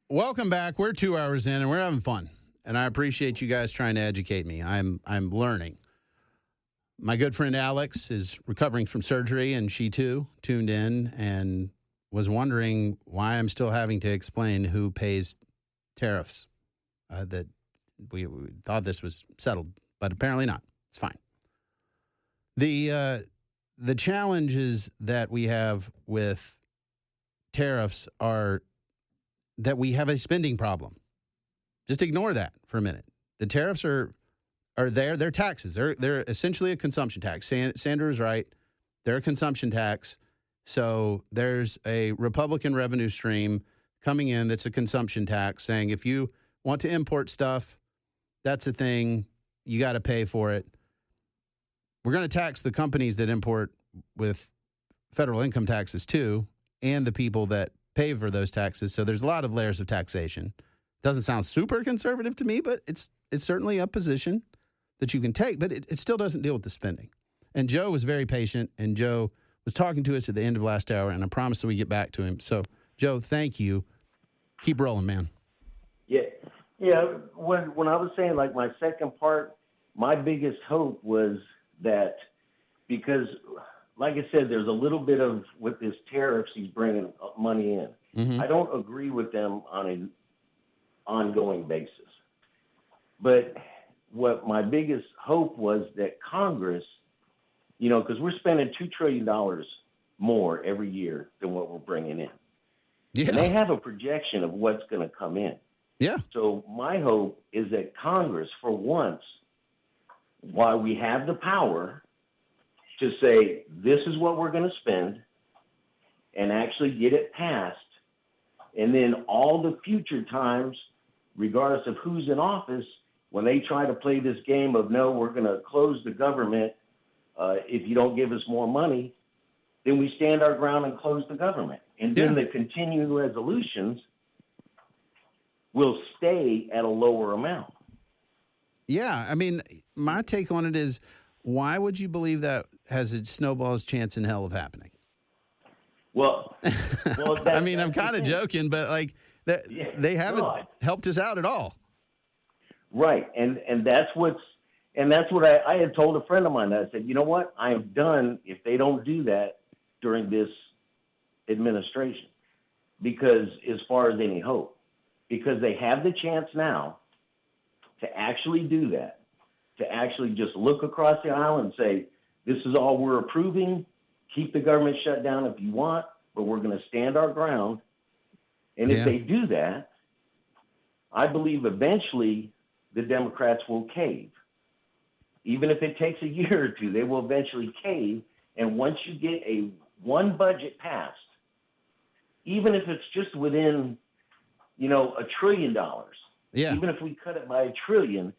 welcome back. We're 2 hours in, and we're having fun. And I appreciate you guys trying to educate me. I'm learning. My good friend Alex is recovering from surgery, and she, too, tuned in and was wondering why I'm still having to explain who pays tariffs. That we thought this was settled, but apparently not. It's fine. The challenges that we have with tariffs are that we have a spending problem. Just ignore that for a minute. The tariffs are there. They're taxes. They're essentially a consumption tax. Sandra is right. They're a consumption tax. So there's a Republican revenue stream coming in that's a consumption tax saying if you want to import stuff, that's a thing. You got to pay for it. We're going to tax the companies that import with federal income taxes too, and the people that pay for those taxes. So there's a lot of layers of taxation. Doesn't sound super conservative to me, but it's certainly a position that you can take, but it still doesn't deal with the spending. And Joe was very patient, and Joe was talking to us at the end of last hour, and I promised that we get back to him. So, Joe, thank you. Keep rolling, man. Yeah. When I was saying, like, my second part, my biggest hope was that because, like I said, there's a little bit of, with this tariffs, he's bringing money in. Mm-hmm. I don't agree with them on an ongoing basis. But what my biggest hope was that Congress, because we're spending $2 trillion more every year than what we're bringing in. Yeah. And they have a projection of what's going to come in. Yeah. So my hope is that Congress, for once, while we have the power to say this is what we're going to spend and actually get it passed, and then all the future times, regardless of who's in office, when they try to play this game of, no, we're going to close the government if you don't give us more money, then we stand our ground and close the government. And then the continuing resolutions will stay at a lower amount. Yeah, I mean, my take on it is, why would you believe that has a snowball's chance in hell of happening? Well, I mean, I'm kind of joking, but like they haven't helped us out at all. Right, and that's what I had told a friend of mine. I said, you know what, I am done if they don't do that during this administration, because as far as any hope, because they have the chance now to actually do that, to actually just look across the aisle and say, this is all we're approving. Keep the government shut down if you want, but we're going to stand our ground. And if they do that, I believe eventually the Democrats will cave. Even if it takes a year or two, they will eventually cave. And once you get one budget passed, even if it's just within, $1 trillion, even if we cut it by $1 trillion,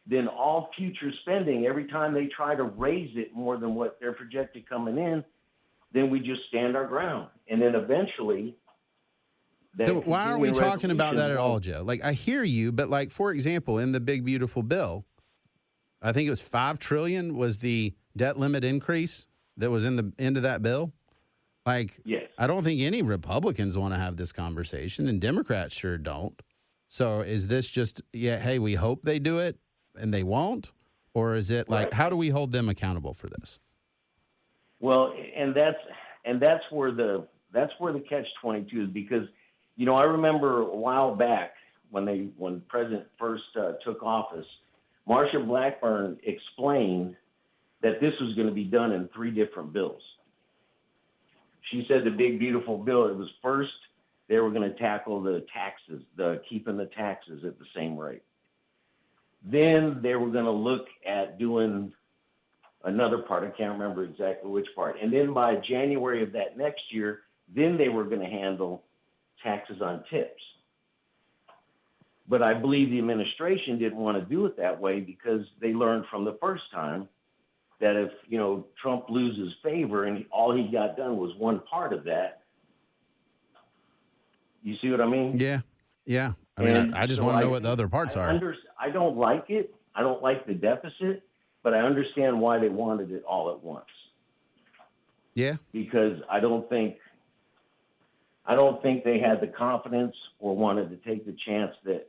then all future spending, every time they try to raise it more than what they're projected coming in, then we just stand our ground. And then eventually... So why aren't we talking about that at all, Joe? Like, I hear you, but like, for example, in the big, beautiful bill, I think it was $5 trillion was the debt limit increase that was in the end of that bill. Like, yes. I don't think any Republicans want to have this conversation, and Democrats sure don't. So is this just, hey, we hope they do it and they won't? Or is it like, how do we hold them accountable for this? Well, and that's where the catch-22 is, because, I remember a while back when President first took office, Marsha Blackburn explained that this was going to be done in 3 different bills. She said the big, beautiful bill, it was first they were going to tackle the taxes, keeping the taxes at the same rate. Then they were going to look at doing another part. I can't remember exactly which part. And then by January of that next year, then they were going to handle taxes on tips. But I believe the administration didn't want to do it that way because they learned from the first time that if, Trump loses favor and all he got done was one part of that. You see what I mean? Yeah. Yeah. I mean, I just want to know what the other parts are. I don't like it. I don't like the deficit, but I understand why they wanted it all at once. Yeah. Because I don't think they had the confidence or wanted to take the chance that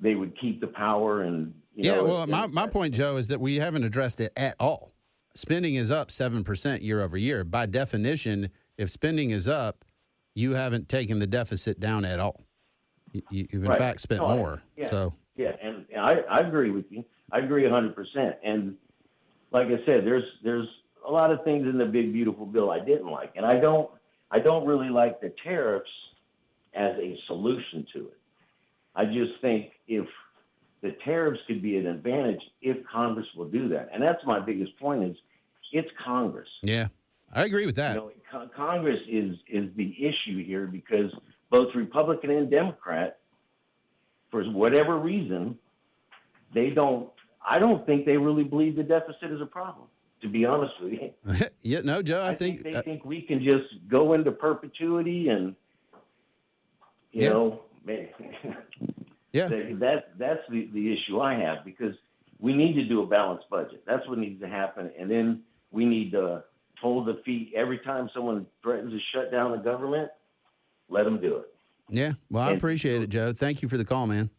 they would keep the power and my point, Joe, is that we haven't addressed it at all. Spending is up 7% year over year. By definition, if spending is up, you haven't taken the deficit down at all. You've in fact spent more. And I agree with you. I agree 100%. And like I said, there's a lot of things in the big beautiful bill I didn't like, and I don't really like the tariffs as a solution to it. I just think if the tariffs could be an advantage if Congress will do that, and that's my biggest point is it's Congress. Yeah, I agree with that. Congress is the issue here because both Republican and Democrat, for whatever reason, I don't think they really believe the deficit is a problem, to be honest with you. Joe, I think they think we can just go into perpetuity and, you know, that's the issue I have, because we need to do a balanced budget. That's what needs to happen. And then we need to hold the feet every time someone threatens to shut down the government, let them do it. Yeah. Well, I appreciate it, Joe. Thank you for the call, man.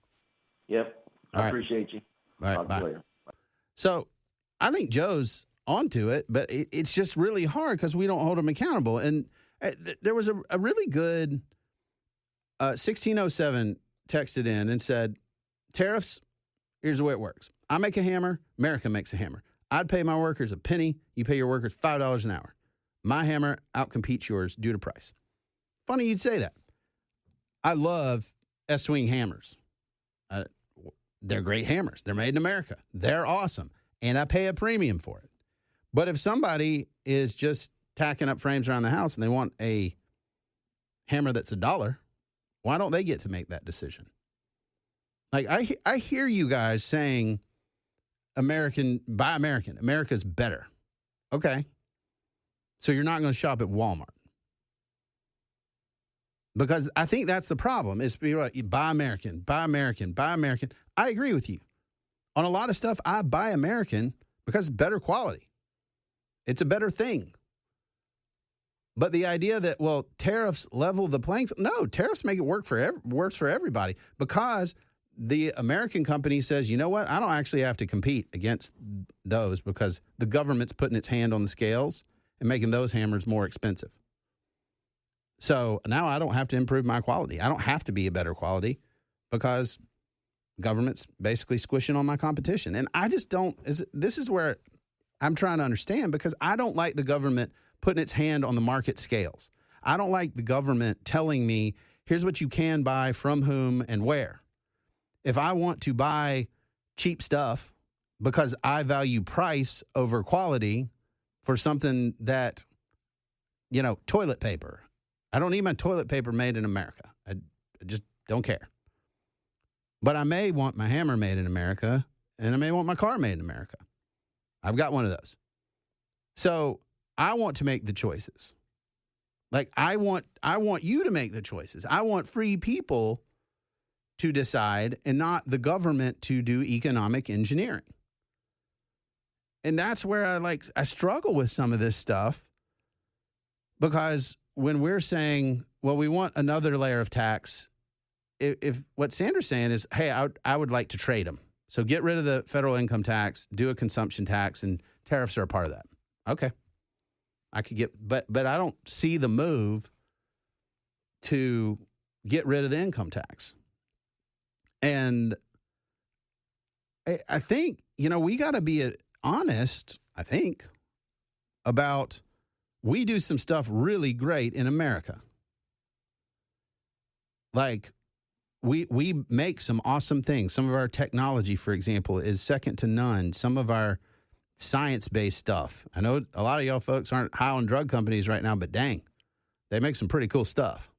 Yep. I appreciate you. All right. Bye. So I think Joe's onto it, but it's just really hard because we don't hold him accountable. And there was a really good 1607 texted in and said, tariffs, here's the way it works. I make a hammer, America makes a hammer. I'd pay my workers a penny, you pay your workers $5 an hour. My hammer outcompetes yours due to price. Funny you'd say that. I love Estwing hammers. They're great hammers. They're made in America. They're awesome. And I pay a premium for it. But if somebody is just tacking up frames around the house and they want a hammer that's $1, why don't they get to make that decision? Like, I hear you guys saying buy American. America's better. Okay. So you're not going to shop at Walmart. Because I think that's the problem is people are like, buy American, buy American, buy American. I agree with you. On a lot of stuff, I buy American because it's better quality. It's a better thing. But the idea that, well, tariffs level the playing field. No, tariffs make it works for everybody, because the American company says, you know what? I don't actually have to compete against those because the government's putting its hand on the scales and making those hammers more expensive. So now I don't have to improve my quality. I don't have to be a better quality because government's basically squishing on my competition. And I just don't, this is where I'm trying to understand, because I don't like the government putting its hand on the market scales. I don't like the government telling me, here's what you can buy, from whom, and where. If I want to buy cheap stuff because I value price over quality for something that, toilet paper. I don't need my toilet paper made in America. I just don't care. But I may want my hammer made in America, and I may want my car made in America. I've got one of those. So I want to make the choices. Like, I want you to make the choices. I want free people to decide and not the government to do economic engineering. And that's where I struggle with some of this stuff, because when we're saying, well, we want another layer of tax, if what Sandra's saying is, hey, I would like to trade them. So get rid of the federal income tax, do a consumption tax, and tariffs are a part of that. Okay. I could get, but I don't see the move to get rid of the income tax. And I think, we got to be honest, I think, about we do some stuff really great in America. Like, we make some awesome things. Some of our technology, for example, is second to none. Some of our science-based stuff. I know a lot of y'all folks aren't high on drug companies right now, but dang, they make some pretty cool stuff,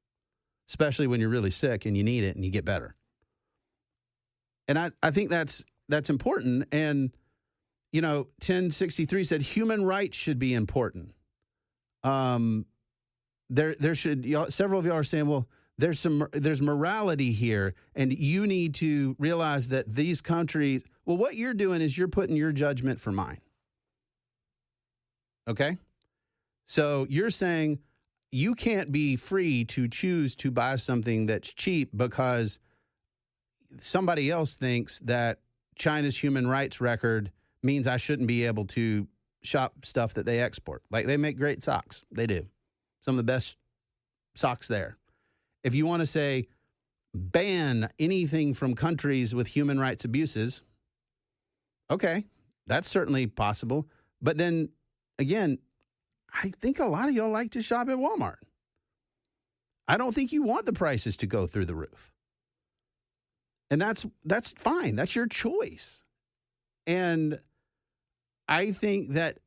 especially when you're really sick and you need it and you get better. And I think that's important. And, 1063 said human rights should be important. There should, several of y'all are saying, well, there's morality here, and you need to realize that these countries, well, what you're doing is you're putting your judgment for mine. Okay? So you're saying you can't be free to choose to buy something that's cheap because somebody else thinks that China's human rights record means I shouldn't be able to shop stuff that they export. Like, they make great socks. They do. Some of the best socks there. If you want to say ban anything from countries with human rights abuses, okay, that's certainly possible. But then again, I think a lot of y'all like to shop at Walmart. I don't think you want the prices to go through the roof. And that's fine. That's your choice. And I think that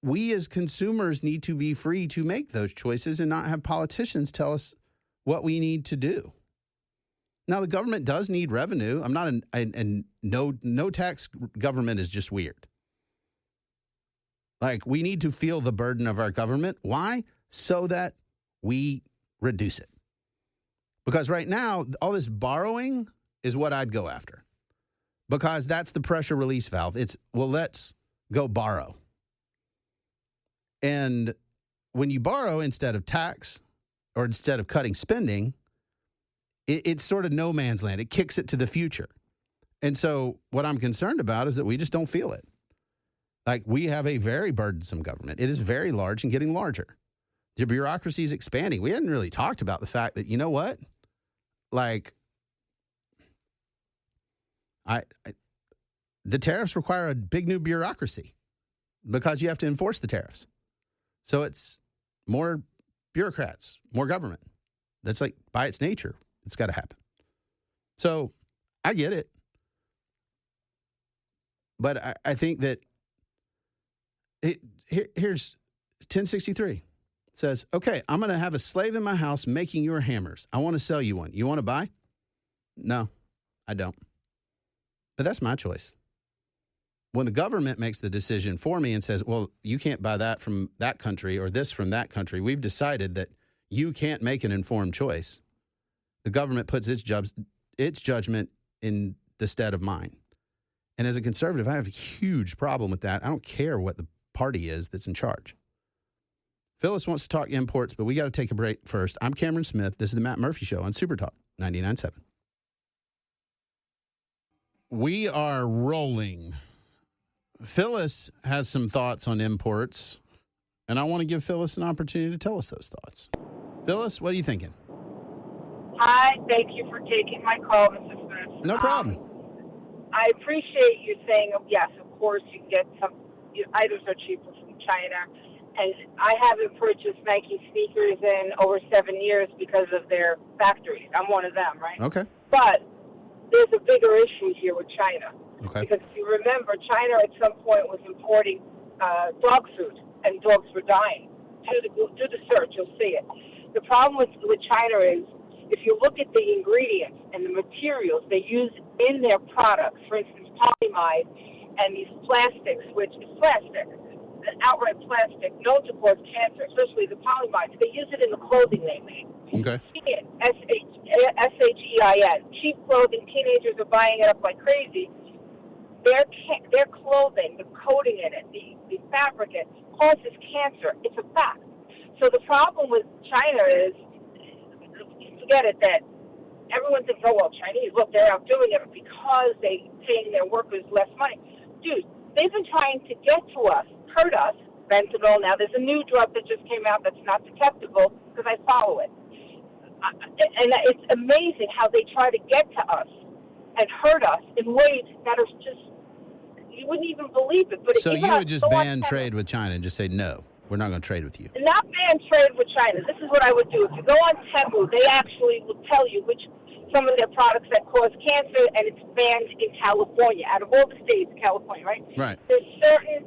we as consumers need to be free to make those choices and not have politicians tell us what we need to do. Now, the government does need revenue. I'm not no tax government is just weird. Like, we need to feel the burden of our government. Why? So that we reduce it. Because right now, all this borrowing is what I'd go after. Because that's the pressure release valve. It's, well, let's go borrow. And when you borrow instead of tax or instead of cutting spending, it's sort of no man's land. It kicks it to the future. And so what I'm concerned about is that we just don't feel it. Like, we have a very burdensome government. It is very large and getting larger. The bureaucracy is expanding. We hadn't really talked about the fact that, you know what? Like, the tariffs require a big new bureaucracy because you have to enforce the tariffs. So it's more bureaucrats, more government. That's like, by its nature, it's got to happen. So I get it. But I think that here's 1063. It says, okay, I'm going to have a slave in my house making your hammers. I want to sell you one. You want to buy? No, I don't. But that's my choice. When the government makes the decision for me and says, well, you can't buy that from that country or this from that country, we've decided that you can't make an informed choice. The government puts its judgment in the stead of mine. And as a conservative, I have a huge problem with that. I don't care what the party is that's in charge. Phyllis wants to talk imports, but we got to take a break first. I'm Cameron Smith. This is the Matt Murphy Show on Super Talk 99.7. We are rolling. Phyllis has some thoughts on imports, and I want to give Phyllis an opportunity to tell us those thoughts. Phyllis, what are you thinking? Hi, thank you for taking my call, Mr. Smith. No problem. I appreciate you saying, yes, of course, you can get some items are cheaper from China. And I haven't purchased Nike sneakers in over 7 years because of their factories. I'm one of them, right? Okay. But there's a bigger issue here with China. Okay. Because if you remember, China at some point was importing dog food, and dogs were dying. Do the search, you'll see it. The problem with China is, if you look at the ingredients and the materials they use in their products, for instance, polyamide and these plastics, which is plastic, an outright plastic, known to cause cancer, especially the polyamides, they use it in the clothing they make. Okay. Shein, SHEIN, cheap clothing, teenagers are buying it up like crazy. Their clothing, the coating in it, the fabric in it, causes cancer. It's a fact. So the problem with China is, forget it, that everyone thinks, oh, well, Chinese, look, they're out doing it because they're paying their workers less money. Dude, they've been trying to get to us, hurt us, fentanyl. Now, there's a new drug that just came out that's not detectable because I follow it. And it's amazing how they try to get to us and hurt us in ways that are just, you wouldn't even believe it. But so you would just ban trade with China and just say, no, we're not going to trade with you. Not ban trade with China. This is what I would do. If you go on Temu, they actually will tell you which some of their products that cause cancer, and it's banned in California. Out of all the states, California, right? Right. There's certain,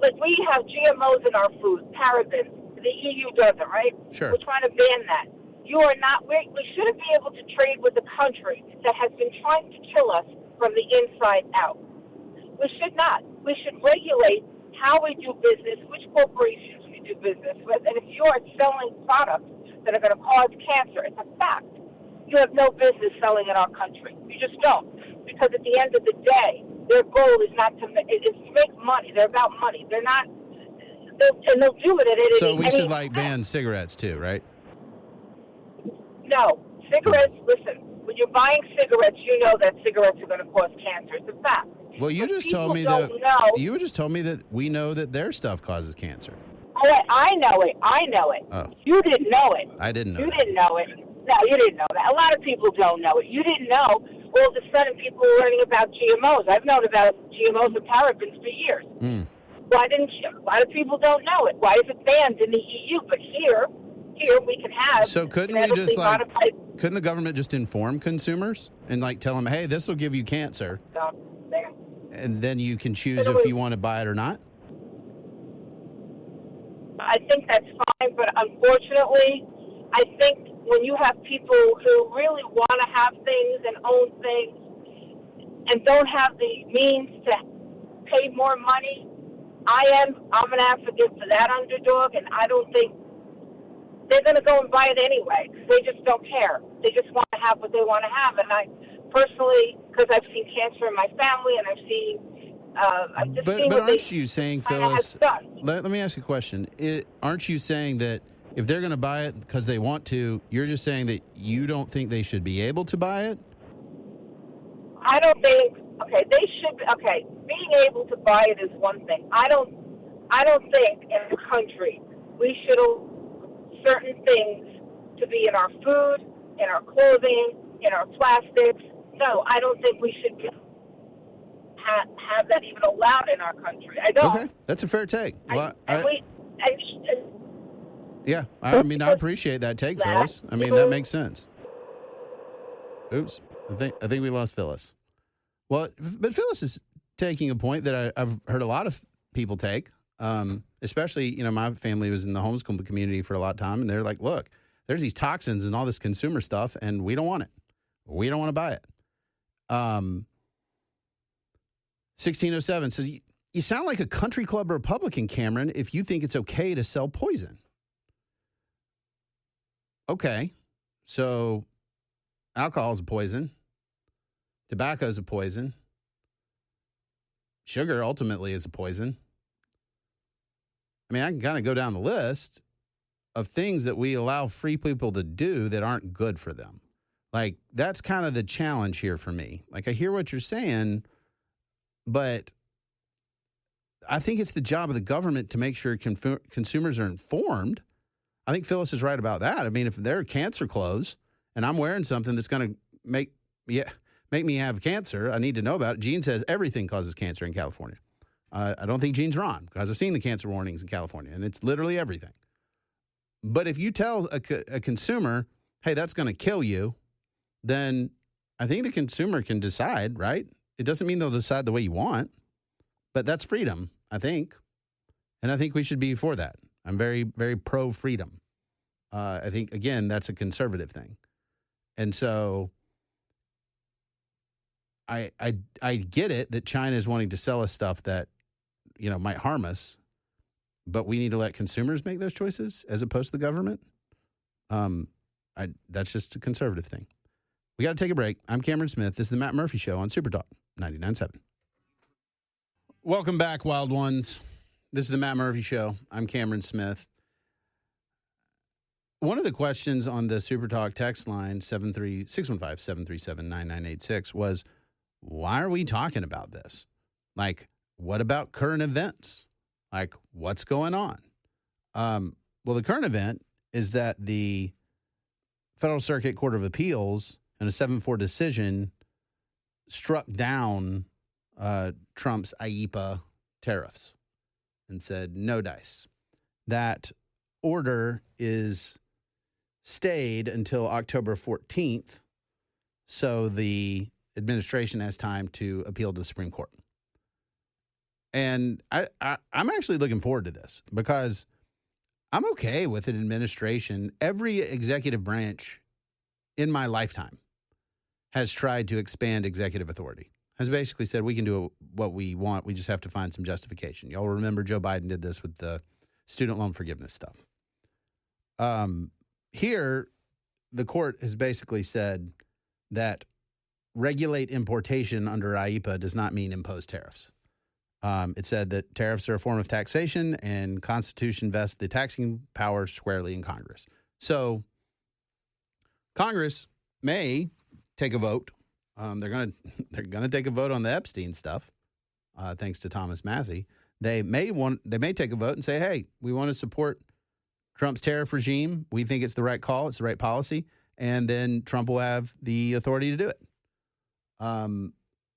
like we have GMOs in our food, parabens. The EU doesn't, right? Sure. We're trying to ban that. You are not. We shouldn't be able to trade with a country that has been trying to kill us from the inside out. We should not. We should regulate how we do business, which corporations we do business with, and if you are selling products that are going to cause cancer, it's a fact. You have no business selling in our country. You just don't, because at the end of the day, their goal is not to is to make money. They're about money. They're not. they'll do it at any. So we should like ban cigarettes too, right? No, cigarettes. Listen, when you're buying cigarettes, you know that cigarettes are going to cause cancer. It's a fact. Well, you But just told me people that don't know. you just told me that we know that their stuff causes cancer. Oh, I know it. I know it. Oh. You didn't know it. I didn't know You that. didn't know it. No, you didn't know that. A lot of people don't know it. You didn't know. All of a sudden, people are learning about GMOs. I've known about GMOs and parabens for years. Why didn't you? A lot of people don't know it. Why is it banned in the EU? But here we can have. So couldn't we just couldn't the government just inform consumers and like tell them, hey, this will give you cancer, and then you can choose if you want to buy it or not? I think that's fine, but unfortunately, I think when you have people who really want to have things and own things and don't have the means to pay more money, I'm an advocate for that underdog, and I don't think they're going to go and buy it anyway because they just don't care. They just want to have what they want to have. And I personally, because I've seen cancer in my family and I've just seen but what aren't you saying, Phyllis, let me ask you a question. Aren't you saying that if they're going to buy it because they want to, you're just saying that you don't think they should be able to buy it? I don't think, they should, being able to buy it is one thing. I don't think in the country we should allow certain things to be in our food, in our clothing, in our plastics. No, I don't think we should have that even allowed in our country. I don't. Okay, that's a fair take. Well, I appreciate that take, Phyllis. I mean, that makes sense. Oops, I think we lost Phyllis. Well, but Phyllis is taking a point that I've heard a lot of people take, especially, my family was in the homeschool community for a lot of time, and they're like, look, there's these toxins and all this consumer stuff, and we don't want it. We don't want to buy it. 1607 says, you sound like a country club Republican, Cameron, if you think it's okay to sell poison. Okay, so alcohol is a poison. Tobacco is a poison. Sugar ultimately is a poison. I mean, I can kind of go down the list of things that we allow free people to do that aren't good for them. Like, that's kind of the challenge here for me. Like, I hear what you're saying, but I think it's the job of the government to make sure consumers are informed. I think Phyllis is right about that. I mean, if there are cancer clothes and I'm wearing something that's going to make me have cancer, I need to know about it. Gene says everything causes cancer in California. I don't think Gene's wrong because I've seen the cancer warnings in California, and it's literally everything. But if you tell a consumer, hey, that's going to kill you, then I think the consumer can decide, right? It doesn't mean they'll decide the way you want, but that's freedom, I think. And I think we should be for that. I'm very, very pro-freedom. I think, again, that's a conservative thing. And so I get it that China is wanting to sell us stuff that, might harm us, but we need to let consumers make those choices as opposed to the government. That's just a conservative thing. We got to take a break. I'm Cameron Smith. This is the Matt Murphy Show on Super Talk 99.7. Welcome back, Wild Ones. This is the Matt Murphy Show. I'm Cameron Smith. One of the questions on the Super Talk text line, 615-737-9986, was, why are we talking about this? Like, what about current events? Like, what's going on? Well, the current event is that the Federal Circuit Court of Appeals, in a 7-4 decision, struck down Trump's IEEPA tariffs and said, no dice. That order is stayed until October 14th, so the administration has time to appeal to the Supreme Court. And I'm actually looking forward to this because I'm okay with an administration. Every executive branch in my lifetime has tried to expand executive authority, has basically said we can do what we want. We just have to find some justification. Y'all remember Joe Biden did this with the student loan forgiveness stuff. Here, the court has basically said that regulate importation under IEEPA does not mean impose tariffs. It said that tariffs are a form of taxation, and Constitution vests the taxing power squarely in Congress. So Congress may take a vote. They're gonna take a vote on the Epstein stuff, thanks to Thomas Massie. They may take a vote and say, hey, we want to support Trump's tariff regime. We think it's the right call. It's the right policy. And then Trump will have the authority to do it.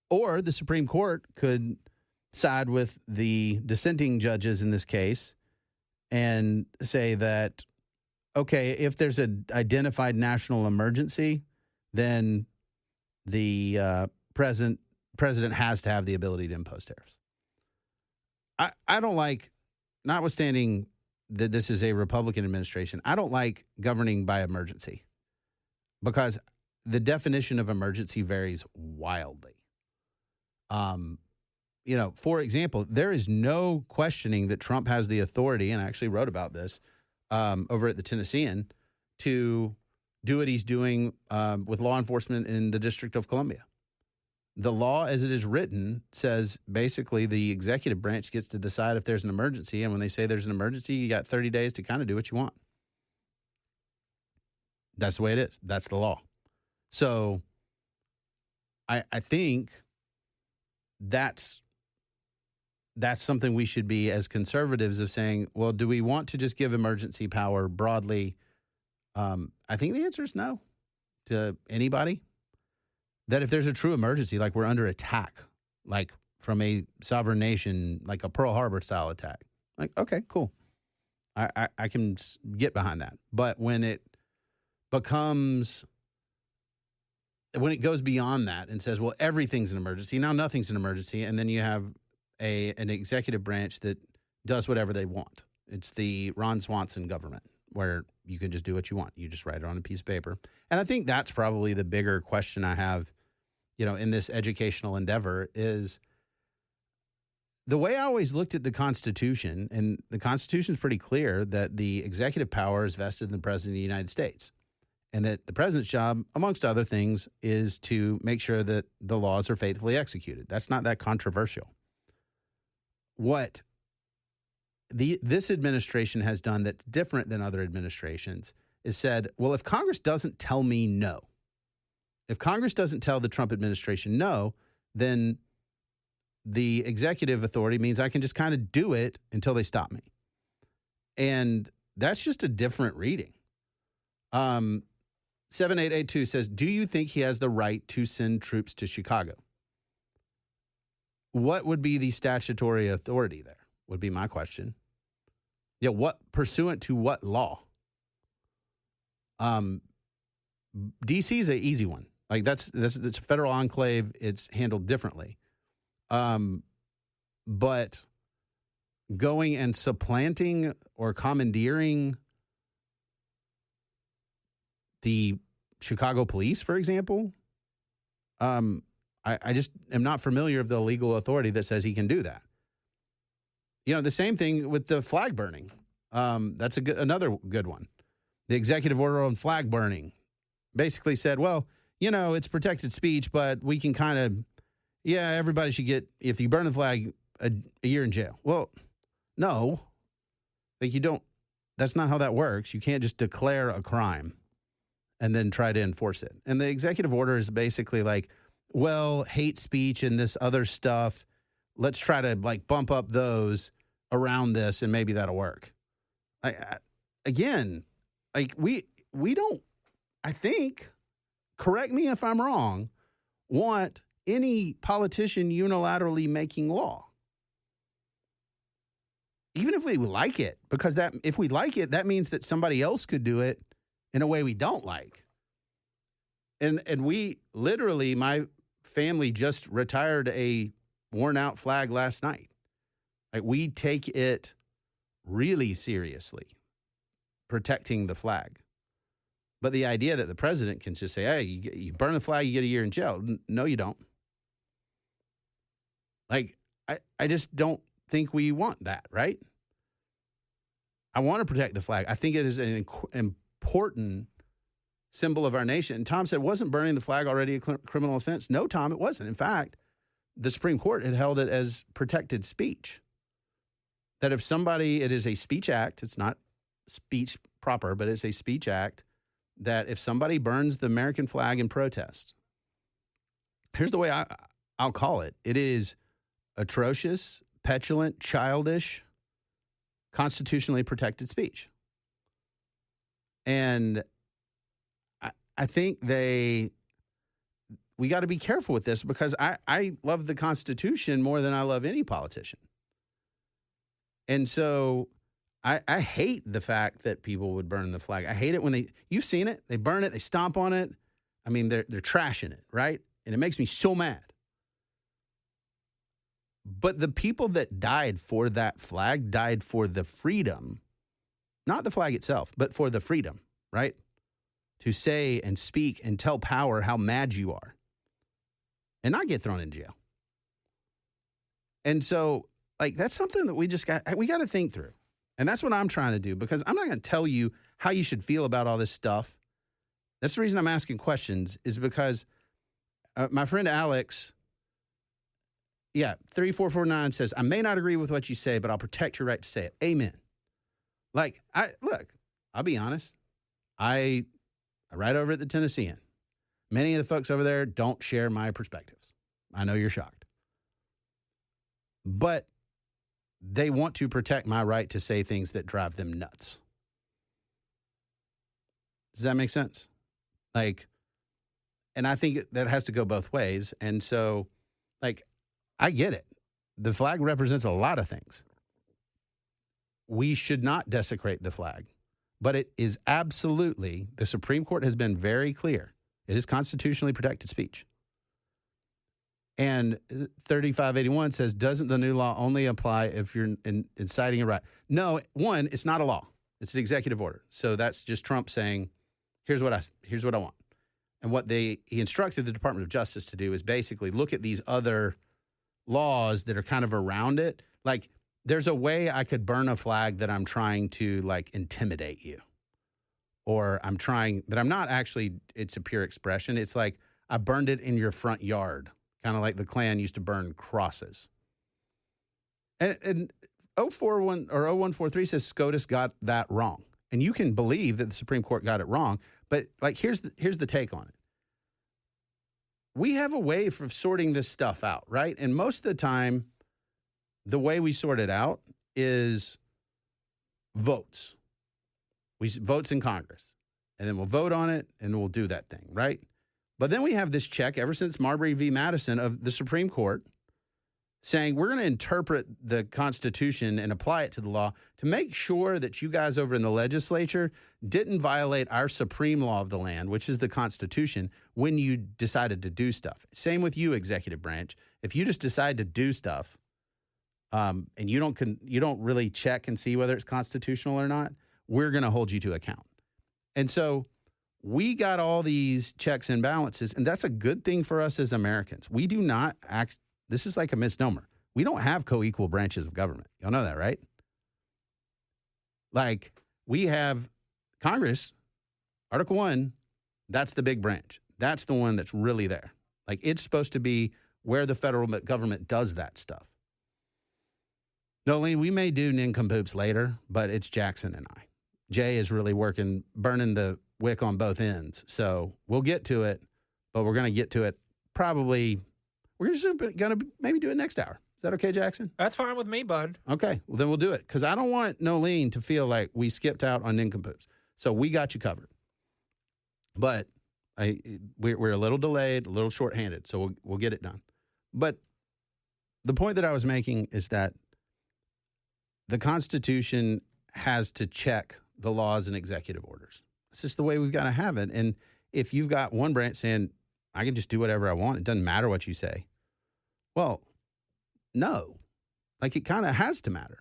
Or the Supreme Court could side with the dissenting judges in this case and say that, okay, if there's an identified national emergency, then the president has to have the ability to impose tariffs. I don't like, notwithstanding that this is a Republican administration, I don't like governing by emergency because the definition of emergency varies wildly. For example, there is no questioning that Trump has the authority, and I actually wrote about this over at the Tennessean, to do what he's doing with law enforcement in the District of Columbia. The law as it is written says basically the executive branch gets to decide if there's an emergency, and when they say there's an emergency, you got 30 days to kind of do what you want. That's the way it is. That's the law. So I think that's something we should be, as conservatives, of saying, well, do we want to just give emergency power broadly? I think the answer is no to anybody. That if there's a true emergency, like we're under attack, like from a sovereign nation, like a Pearl Harbor style attack, like, okay, cool. I can get behind that. But when it goes beyond that and says, well, everything's an emergency, now nothing's an emergency, and then you have an executive branch that does whatever they want. It's the Ron Swanson government, where you can just do what you want. You just write it on a piece of paper. And I think that's probably the bigger question I have, in this educational endeavor, is the way I always looked at the Constitution, and the Constitution is pretty clear that the executive power is vested in the President of the United States, and that the president's job, amongst other things, is to make sure that the laws are faithfully executed. That's not that controversial. What this administration has done that's different than other administrations is said, well, if Congress doesn't tell me no, if Congress doesn't tell the Trump administration no, then the executive authority means I can just kind of do it until they stop me. And that's just a different reading. 7882 says, do you think he has the right to send troops to Chicago? What would be the statutory authority there, would be my question. Yeah, pursuant to what law? D.C. is an easy one. Like that's a federal enclave. It's handled differently. But going and supplanting or commandeering the Chicago police, for example, I just am not familiar of the legal authority that says he can do that. The same thing with the flag burning. That's another good one. The executive order on flag burning basically said, well, it's protected speech, but we can kind of, everybody should get, if you burn the flag, a year in jail. Well, no, like you don't, that's not how that works. You can't just declare a crime and then try to enforce it. And the executive order is basically like, well, hate speech and this other stuff, let's try to like bump up those around this and maybe that'll work. Again, like we don't, I think, correct me if I'm wrong, want any politician unilaterally making law. Even if we like it, because if we like it, that means that somebody else could do it in a way we don't like. And we literally, my family just retired a worn out flag last night. Like we take it really seriously, protecting the flag. But the idea that the president can just say, hey, you burn the flag, you get a year in jail. No, you don't. Like, I just don't think we want that, right? I want to protect the flag. I think it is an important symbol of our nation. And Tom said, wasn't burning the flag already a criminal offense? No, Tom, it wasn't. In fact, the Supreme Court had held it as protected speech. That if somebody, it is a speech act, it's not speech proper, but it's a speech act, that if somebody burns the American flag in protest, here's the way I'll call it. It is atrocious, petulant, childish, constitutionally protected speech. And I think we got to be careful with this, because I love the Constitution more than I love any politician. And so I hate the fact that people would burn the flag. I hate it when you've seen it, they burn it, they stomp on it. I mean, they're trashing it, right? And it makes me so mad. But the people that died for that flag died for the freedom, not the flag itself, but for the freedom, right? To say and speak and tell power how mad you are and not get thrown in jail. And so, like, that's something that we got to think through. And that's what I'm trying to do, because I'm not going to tell you how you should feel about all this stuff. That's the reason I'm asking questions, is because my friend Alex, 3449 says, I may not agree with what you say, but I'll protect your right to say it. Amen. Like, I'll be honest. I write over at the Tennessean. Many of the folks over there don't share my perspectives. I know you're shocked. But they want to protect my right to say things that drive them nuts. Does that make sense? Like, and I think that has to go both ways. And so, like, I get it. The flag represents a lot of things. We should not desecrate the flag, but it is absolutely, the Supreme Court has been very clear, it is constitutionally protected speech. And 3581 says, doesn't the new law only apply if you're inciting a riot? No, one, it's not a law. It's an executive order. So that's just Trump saying, here's what I want. And what he instructed the Department of Justice to do is basically look at these other laws that are kind of around it. Like, there's a way I could burn a flag that I'm trying to, like, intimidate you. Or I'm trying, but I'm not actually, it's a pure expression. It's like, I burned it in your front yard. Kind of like the Klan used to burn crosses. And 041 or 0143 says SCOTUS got that wrong. And you can believe that the Supreme Court got it wrong, but, like, here's the take on it. We have a way of sorting this stuff out, right? And most of the time, the way we sort it out is votes. Votes in Congress. And then we'll vote on it, and we'll do that thing, right? But then we have this check ever since Marbury v. Madison of the Supreme Court saying we're going to interpret the Constitution and apply it to the law to make sure that you guys over in the legislature didn't violate our supreme law of the land, which is the Constitution, when you decided to do stuff. Same with you, executive branch. If you just decide to do stuff and you don't really check and see whether it's constitutional or not, we're going to hold you to account. And so we got all these checks and balances, and that's a good thing for us as Americans. We do not act, this is like a misnomer. We don't have co-equal branches of government. Y'all know that, right? Like, we have Congress, Article 1, that's the big branch. That's the one that's really there. Like, it's supposed to be where the federal government does that stuff. Nolene, we may do nincompoops later, but it's Jackson and I. Jay is really burning the wick on both ends. So we'll get to it, but we're going to get to it probably, we're just going to maybe do it next hour. Is that okay, Jackson? That's fine with me, bud. Okay, well, then we'll do it, because I don't want Nolene to feel like we skipped out on nincompoops. So we got you covered. But we're a little delayed, a little shorthanded, so we'll get it done. But the point that I was making is that the Constitution has to check the laws and executive orders. It's just the way we've got to have it. And if you've got one branch saying, I can just do whatever I want, it doesn't matter what you say. Well, no. Like, it kind of has to matter.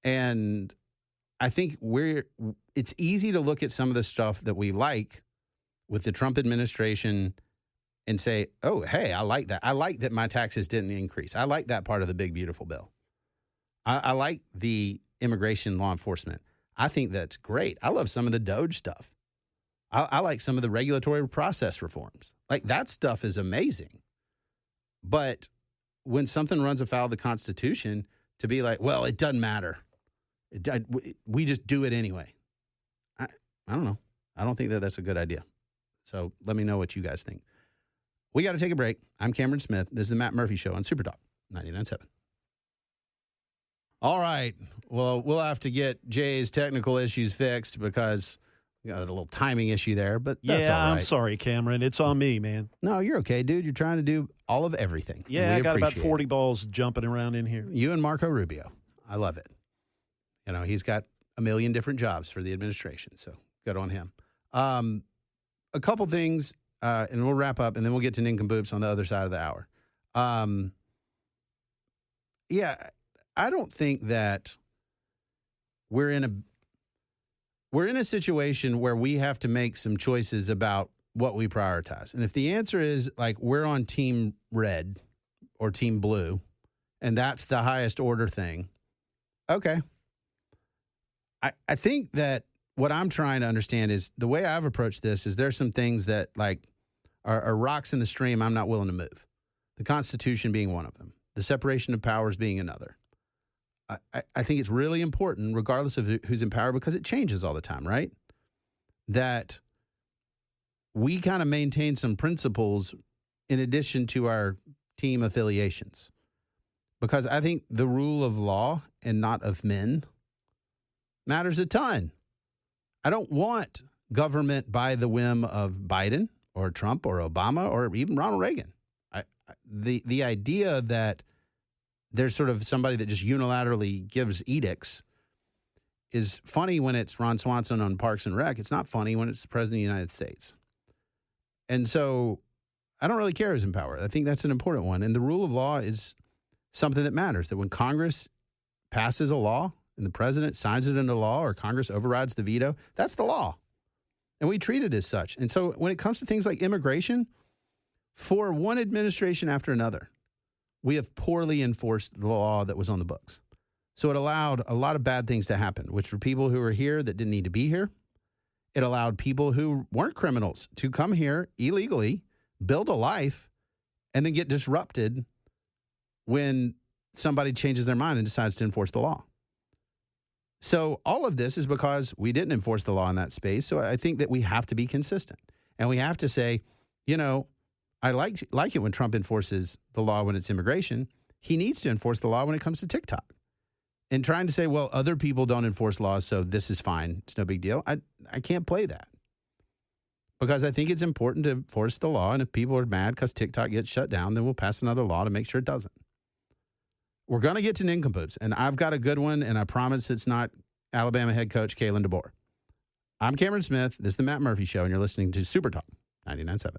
And I think it's easy to look at some of the stuff that we like with the Trump administration and say, oh, hey, I like that. I like that my taxes didn't increase. I like that part of the big, beautiful bill. I like the immigration law enforcement. I think that's great. I love some of the DOJ stuff. I like some of the regulatory process reforms. Like, that stuff is amazing. But when something runs afoul of the Constitution, to be like, well, it doesn't matter. We just do it anyway. I don't know. I don't think that that's a good idea. So let me know what you guys think. We got to take a break. I'm Cameron Smith. This is the Matt Murphy Show on Super Talk 99.7. All right. Well, we'll have to get Jay's technical issues fixed because we got a little timing issue there, but that's all right. I'm sorry, Cameron. It's on me, man. No, you're okay, dude. You're trying to do all of everything. Yeah, I got about 40 balls jumping around in here. You and Marco Rubio. I love it. You know, he's got a million different jobs for the administration, so good on him. A couple things, and we'll wrap up, and then we'll get to nincompoops on the other side of the hour. Yeah, I don't think that we're in a situation where we have to make some choices about what we prioritize. And if the answer is like we're on team red or team blue, and that's the highest order thing, okay. I think that what I'm trying to understand is the way I've approached this is there's some things that like are rocks in the stream I'm not willing to move. The Constitution being one of them. The separation of powers being another. I think it's really important, regardless of who's in power, because it changes all the time, right? That we kind of maintain some principles in addition to our team affiliations. Because I think the rule of law and not of men matters a ton. I don't want government by the whim of Biden or Trump or Obama or even Ronald Reagan. The idea that there's sort of somebody that just unilaterally gives edicts is funny when it's Ron Swanson on Parks and Rec. It's not funny when it's the President of the United States. And so I don't really care who's in power. I think that's an important one. And the rule of law is something that matters, that when Congress passes a law and the president signs it into law or Congress overrides the veto, that's the law. And we treat it as such. And so when it comes to things like immigration, for one administration after another, we have poorly enforced the law that was on the books. So it allowed a lot of bad things to happen, which were people who were here that didn't need to be here. It allowed people who weren't criminals to come here illegally, build a life, and then get disrupted when somebody changes their mind and decides to enforce the law. So all of this is because we didn't enforce the law in that space. So I think that we have to be consistent. And we have to say, you know, I like it when Trump enforces the law when it's immigration. He needs to enforce the law when it comes to TikTok. And trying to say, well, other people don't enforce laws, so this is fine. It's no big deal. I can't play that. Because I think it's important to enforce the law. And if people are mad because TikTok gets shut down, then we'll pass another law to make sure it doesn't. We're going to get to nincompoops, and I've got a good one, and I promise it's not Alabama head coach Kalen DeBoer. I'm Cameron Smith. This is the Matt Murphy Show, and you're listening to Super Talk 99.7.